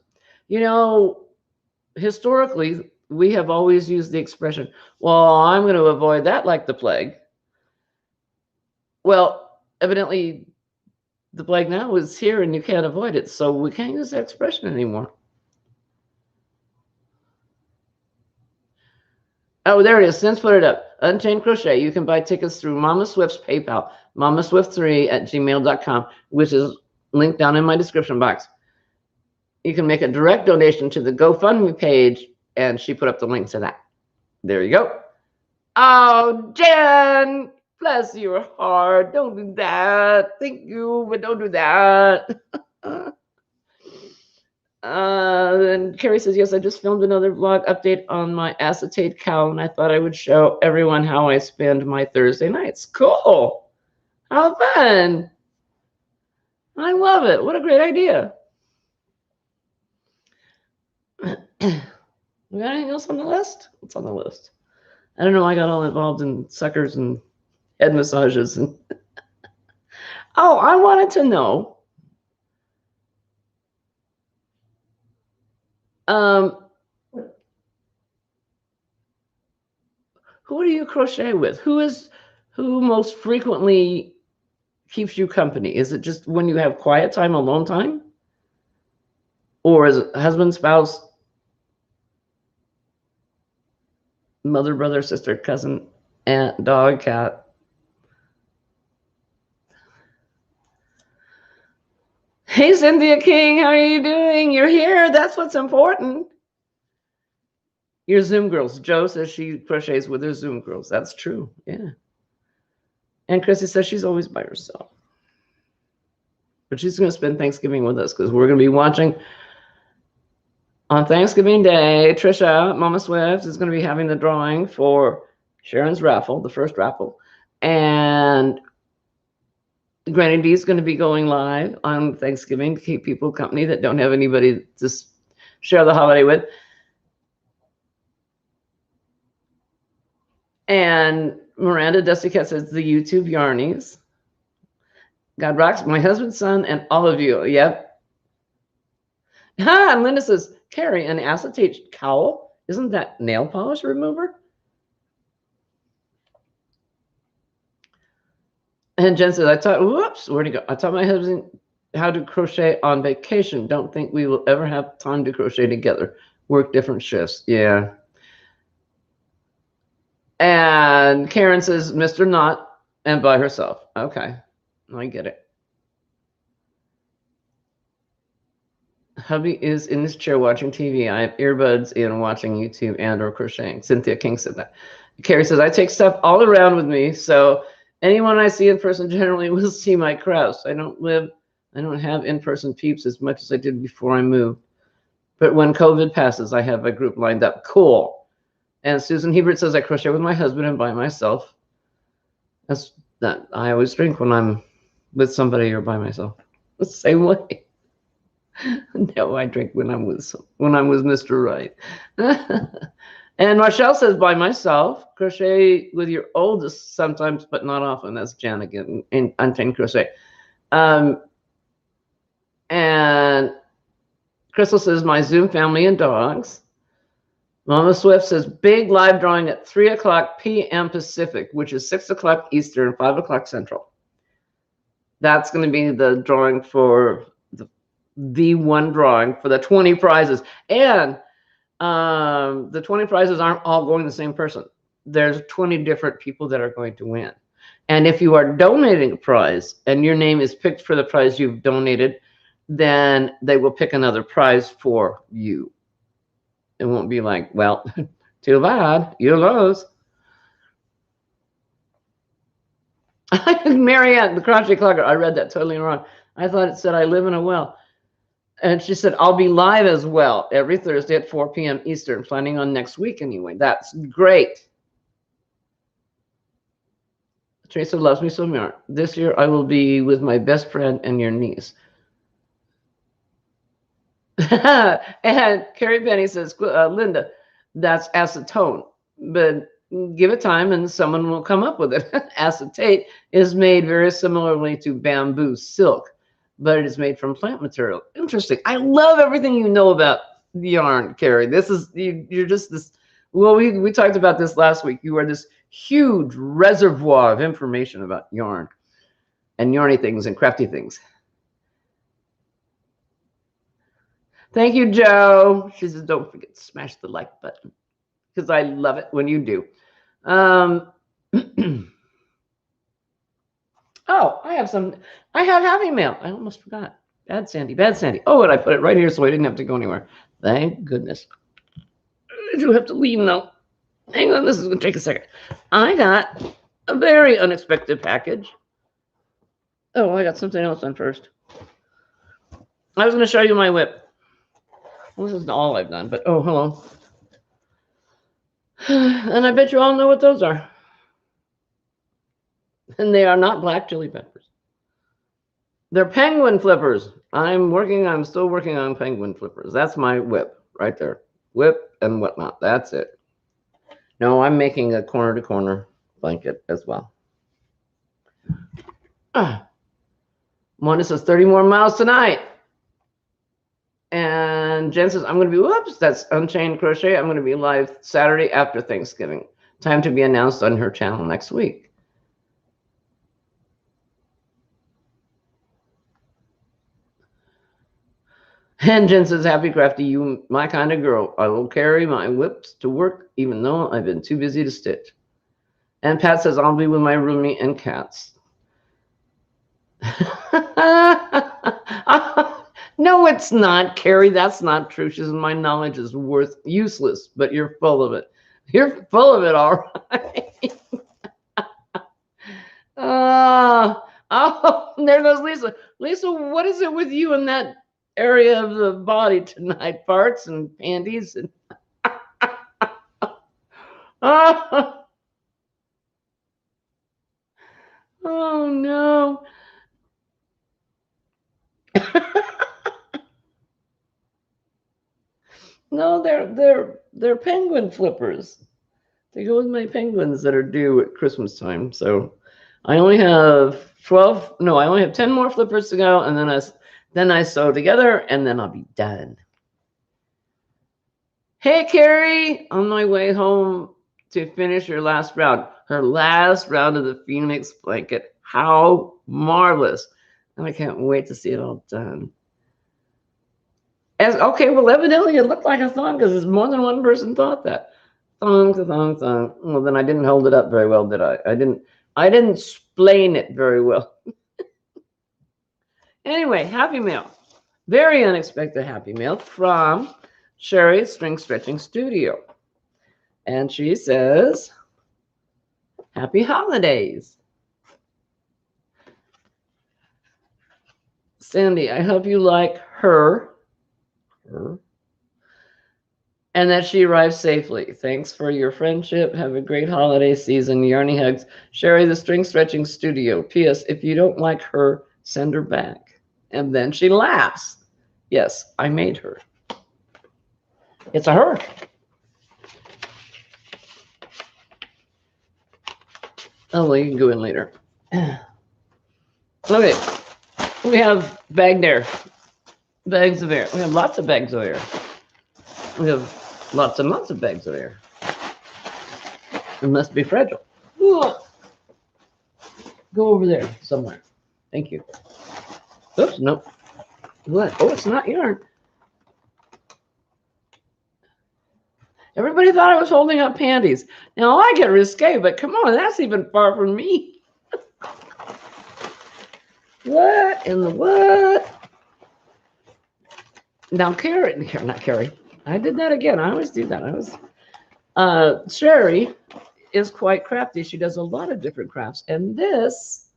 historically, we have always used the expression, well, I'm going to avoid that like the plague. Well, evidently, the plague now is here and you can't avoid it, so we can't use that expression anymore. Oh, there it is. Since put it up. Unchained Crochet. You can buy tickets through Mama Swift's PayPal, mamaswift3@gmail.com, which is linked down in my description box. You can make a direct donation to the GoFundMe page, and she put up the link to that. There you go. Oh, Jen, bless your heart. Don't do that. Thank you, but don't do that. And Carrie says, yes, I just filmed another vlog update on my acetate cowl, and I thought I would show everyone how I spend my Thursday nights. Cool. How fun. I love it. What a great idea. We got anything else on the list? What's on the list? I don't know. I got all involved in suckers and head massages. And oh, I wanted to know. Who do you crochet with? Who most frequently keeps you company? Is it just when you have quiet time, alone time? Or is it husband, spouse, mother, brother, sister, cousin, aunt, dog, cat? Hey, Cynthia King, how are you doing? You're here. That's what's important. Your Zoom girls. Jo says she crochets with her Zoom girls. That's true. Yeah. And Chrissy says she's always by herself. But she's going to spend Thanksgiving with us because we're going to be watching on Thanksgiving Day. Trisha, Mama Swift, is going to be having the drawing for Sharon's raffle, the first raffle. And Granny D is going to be going live on Thanksgiving to keep people company that don't have anybody to share the holiday with. And Miranda Dusty Cat says the YouTube Yarnies. God rocks, my husband's son, and all of you. Yep. And Linda says, Carrie, an acetate cowl? Isn't that nail polish remover? And Jen says, where'd he go? I taught my husband how to crochet on vacation. Don't think we will ever have time to crochet together. Work different shifts. Yeah. And Karen says, Mr. Knot, and by herself. Okay. I get it. Hubby is in his chair watching TV. I have earbuds in watching YouTube and or crocheting. Cynthia King said that. Carrie says, I take stuff all around with me, so anyone I see in person generally will see my crafts. I don't have in-person peeps as much as I did before I moved. But when COVID passes, I have a group lined up. Cool. And Susan Hebert says, I crochet with my husband and by myself. That's that. I always drink when I'm with somebody or by myself. The same way. No, I drink when I'm with Mr. Right. And Marshall says, by myself, crochet with your oldest sometimes, but not often. That's Jan again in Unchained Crochet. Um, and Crystal says, my Zoom family and dogs. Mama Swift says, big live drawing at 3 o'clock p.m. Pacific, which is 6 o'clock Eastern, 5 o'clock Central. That's going to be the drawing for the one drawing for the 20 prizes. And the 20 prizes aren't all going to the same person. There's 20 different people that are going to win. And if you are donating a prize and your name is picked for the prize you've donated, then they will pick another prize for you. It won't be like, well, too bad, you lose. Marianne, the crochet clogger, I read that totally wrong. I thought it said I live in a well. And she said, I'll be live as well every Thursday at 4 p.m. Eastern, planning on next week anyway. That's great. Teresa loves me so much. This year I will be with my best friend and your niece. And Carrie Benny says, Linda, that's acetone, but give it time and someone will come up with it. Acetate is made very similarly to bamboo silk, but it is made from plant material. Interesting. I love everything you know about yarn, Carrie. This is, you're just this, well, we talked about this last week. You are this huge reservoir of information about yarn and yarny things and crafty things. Thank you, Joe. She says, don't forget to smash the like button because I love it when you do. Oh, I have Happy Mail. I almost forgot. Bad Sandy, bad Sandy. Oh, and I put it right here so I didn't have to go anywhere. Thank goodness. I do have to leave now. Hang on, this is going to take a second. I got a very unexpected package. Oh, I got something else on first. I was going to show you my WIP. Well, this isn't all I've done, but oh, hello. And I bet you all know what those are. And they are not black chili peppers. They're penguin flippers. I'm still working on penguin flippers. That's my WIP right there. WIP and whatnot. That's it. No, I'm making a corner-to-corner blanket as well. Wanda says 30 more miles tonight. And Jen says, I'm going to be, whoops, that's Unchained Crochet. I'm going to be live Saturday after Thanksgiving. Time to be announced on her channel next week. And Jen says, happy crafty, you my kind of girl. I will carry my WIPs to work, even though I've been too busy to stitch. And Pat says, I'll be with my roomie and cats. No, it's not, Carrie. That's not true. She says, my knowledge is useless, but you're full of it. You're full of it, all right. Oh, there goes Lisa. Lisa, what is it with you in that area of the body tonight? Farts and panties and oh no. No, they're penguin flippers. They go with my penguins that are due at Christmas time. So I only have 12. No, I only have 10 more flippers to go, and then I sew together, and then I'll be done. Hey, Carrie, on my way home to finish your last round. Her last round of the Phoenix blanket. How marvelous. And I can't wait to see it all done. Okay, well, evidently it looked like a thong because more than one person thought that. Thong to thong, thong. Well, then I didn't hold it up very well, did I? I didn't explain it very well. Anyway, Happy Mail. Very unexpected Happy Mail from Sherry String Stretching Studio. And she says, happy holidays. Sandy, I hope you like her, and that she arrives safely. Thanks for your friendship. Have a great holiday season. Yarny hugs. Sherry, the String Stretching Studio. P.S. If you don't like her, send her back. And then she laughs. Yes, I made her. It's a her. Oh, well, you can go in later. Okay, we have bagged air. Bags of air. We have lots of bags of air. We have lots and lots of bags of air. It must be fragile. Go over there somewhere. Thank you. Oops, nope. What? Oh, it's not yarn. Everybody thought I was holding up panties. Now I get risque, but come on, that's even far from me. What in the what? Now not Carrie. I did that again. I always do that. Sherry is quite crafty. She does a lot of different crafts. And this,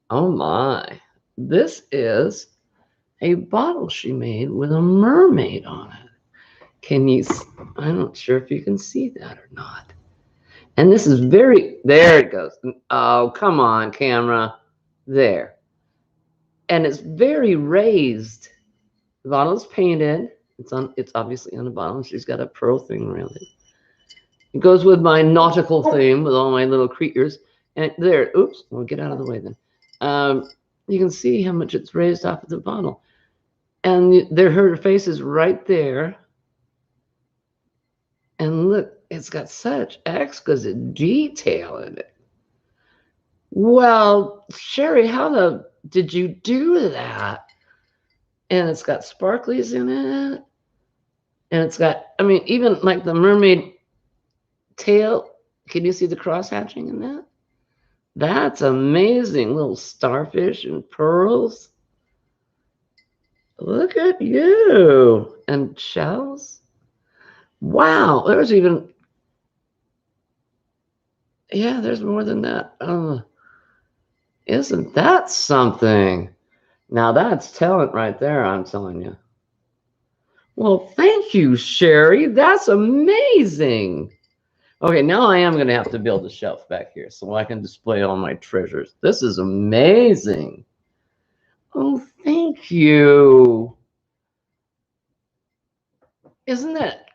oh my, this is a bottle she made with a mermaid on it. I'm not sure if you can see that or not. And this is there it goes. Oh, come on, camera. There. And it's very raised. The bottle's painted. It's obviously on the bottle. She's got a pearl thing around it. It goes with my nautical theme with all my little creatures. And there, oops, we'll get out of the way then. You can see how much it's raised off of the bottle. And there, her face is right there. And look, it's got such exquisite detail in it. Well, Sherry, how did you do that? And it's got sparklies in it. And it's got, I mean, even like the mermaid tail. Can you see the cross hatching in that? That's amazing. Little starfish and pearls. Look at you. And shells. Wow. There's even, yeah, there's more than that. Isn't that something? Now that's talent right there, I'm telling you. Well, thank you, Sherry. That's amazing. Okay, now I am going to have to build a shelf back here so I can display all my treasures. This is amazing. Oh, thank you. Isn't that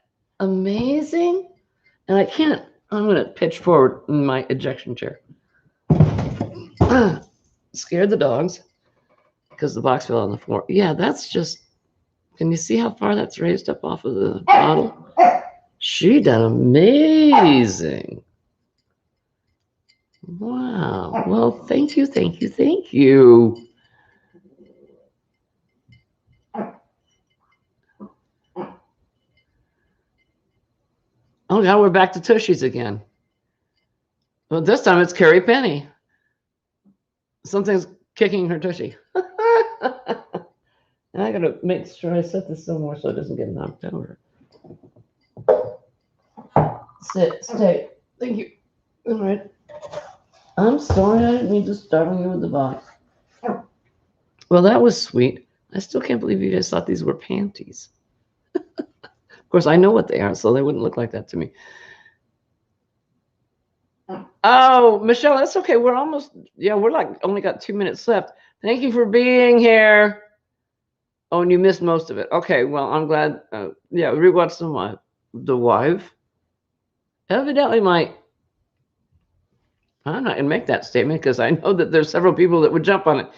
amazing? And I'm going to pitch forward in my ejection chair. Scared the dogs because the box fell on the floor. Yeah, that's just, can you see how far that's raised up off of the bottle? She done amazing. Wow. Well, thank you, thank you, thank you. Oh, now we're back to Tushies again. Well, this time it's Carrie Penny. Something's kicking her tushy. And I gotta make sure I set this somewhere so it doesn't get knocked over. Sit, stay. Thank you. All right. I'm sorry I didn't mean to startle you with the box. Well, that was sweet. I still can't believe you guys thought these were panties. Of course, I know what they are, so they wouldn't look like that to me. Oh, Michelle, that's okay. We're almost, we're like only got 2 minutes left. Thank you for being here. Oh, and you missed most of it. Okay, well, I'm glad. Rewatch The Wife. Evidently, I'm not going to make that statement because I know that there's several people that would jump on it.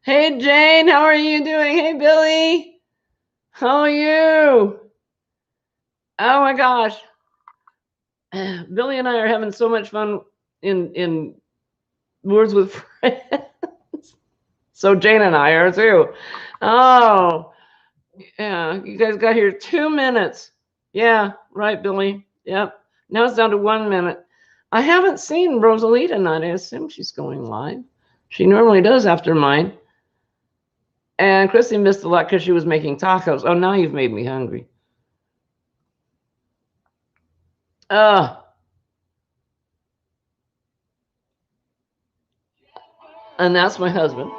Hey, Jane, how are you doing? Hey, Billy, how are you? Oh, my gosh. Billy and I are having so much fun in Words with Friends. So Jane and I are too. Oh, yeah. You guys got here 2 minutes. Yeah, right, Billy. Yep. Now it's down to 1 minute. I haven't seen Rosalie tonight. I assume she's going live. She normally does after mine. And Chrissy missed a lot because she was making tacos. Oh, now you've made me hungry. And that's my husband.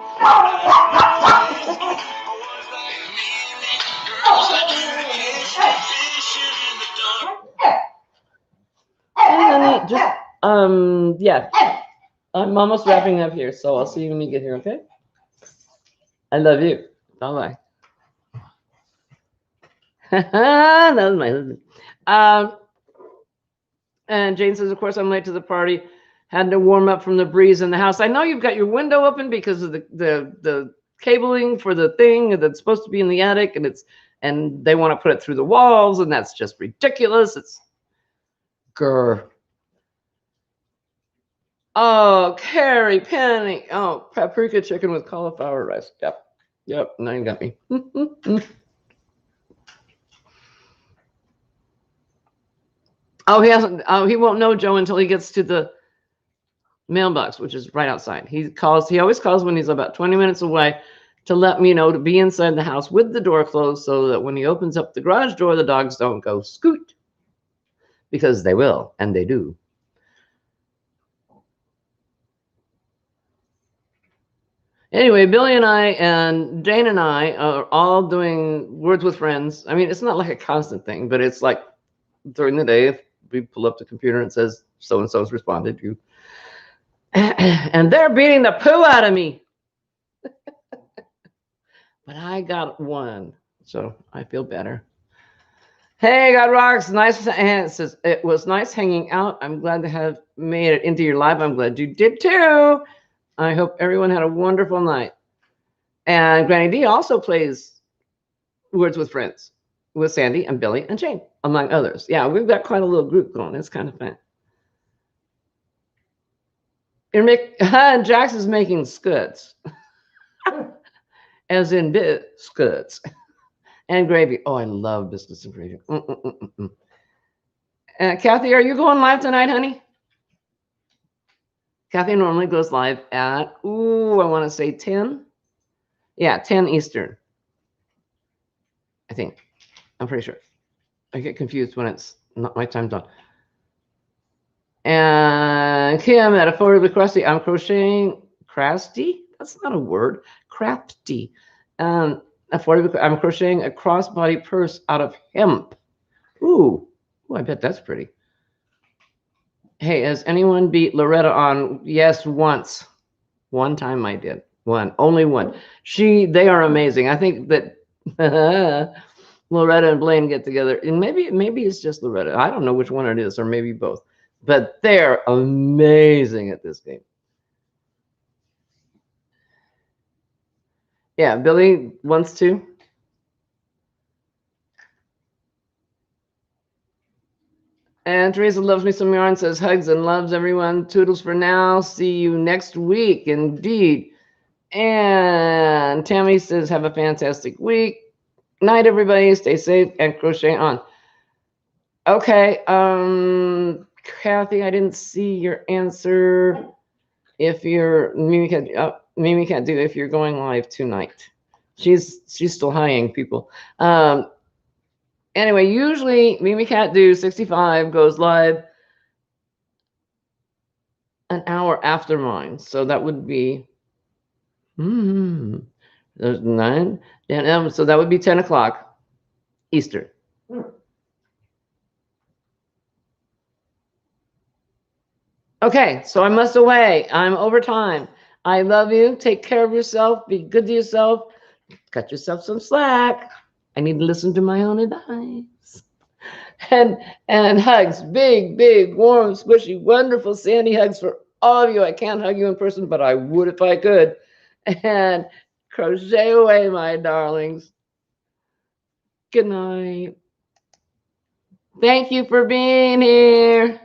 Hey, honey, I'm almost wrapping up here, so I'll see you when you get here, okay? I love you. Bye bye. That was my husband. Um, and Jane says, of course, I'm late to the party. Had to warm up from the breeze in the house. I know you've got your window open because of the cabling for the thing that's supposed to be in the attic, and they want to put it through the walls, and that's just ridiculous. It's grr. Oh, Carrie, Penny. Oh, paprika chicken with cauliflower rice. Yep. Yep. Now you got me. Oh, he hasn't. Oh, he won't know, Joe, until he gets to the mailbox, which is right outside. He calls. He always calls when he's about 20 minutes away to let me know to be inside the house with the door closed, so that when he opens up the garage door, the dogs don't go scoot, because they will, and they do. Anyway, Billy and I and Jane and I are all doing Words with Friends. I mean, it's not like a constant thing, but it's like during the day, if we pull up the computer and it says so and so's responded, you, and they're beating the poo out of me. But I got one, so I feel better. Hey, God rocks. Nice. And it says, it was nice hanging out. I'm glad to have made it into your live. I'm glad you did too. I hope everyone had a wonderful night. And Granny D also plays Words with Friends with Sandy and Billy and Jane, among others. Yeah, we've got quite a little group going. It's kind of fun. Jax is making scuds, as in biscuits and gravy. Oh, I love biscuits and gravy. Kathy, are you going live tonight, honey? Kathy normally goes live at, I want to say 10. Yeah, 10 Eastern. I think. I'm pretty sure. I get confused when it's not my time zone. And Kim at Affordably Crusty. I'm crocheting. Crafty? That's not a word. Crafty. I'm crocheting a crossbody purse out of hemp. Ooh, I bet that's pretty. Hey, has anyone beat Loretta on? Yes, once. One time I did. Only one. They are amazing. I think that Loretta and Blaine get together, and maybe it's just Loretta. I don't know which one it is, or maybe both. But they're amazing at this game. Yeah, Billy wants to. And Teresa loves me some yarn, says hugs and loves everyone. Toodles for now. See you next week. Indeed. And Tammy says, have a fantastic week. Night, everybody. Stay safe and crochet on. Okay. Kathy, I didn't see your answer. If you're Mimi can't do it if you're going live tonight. She's still hiring people. Anyway, usually Mimi Cat Do 65 goes live an hour after mine. So that would be there's 9. And so that would be 10 o'clock Eastern. Okay, so I must away. I'm over time. I love you. Take care of yourself. Be good to yourself. Cut yourself some slack. I need to listen to my own advice. And hugs, big, warm, squishy, wonderful, sandy hugs for all of you. I can't hug you in person, but I would if I could. And crochet away, my darlings. Good night. Thank you for being here.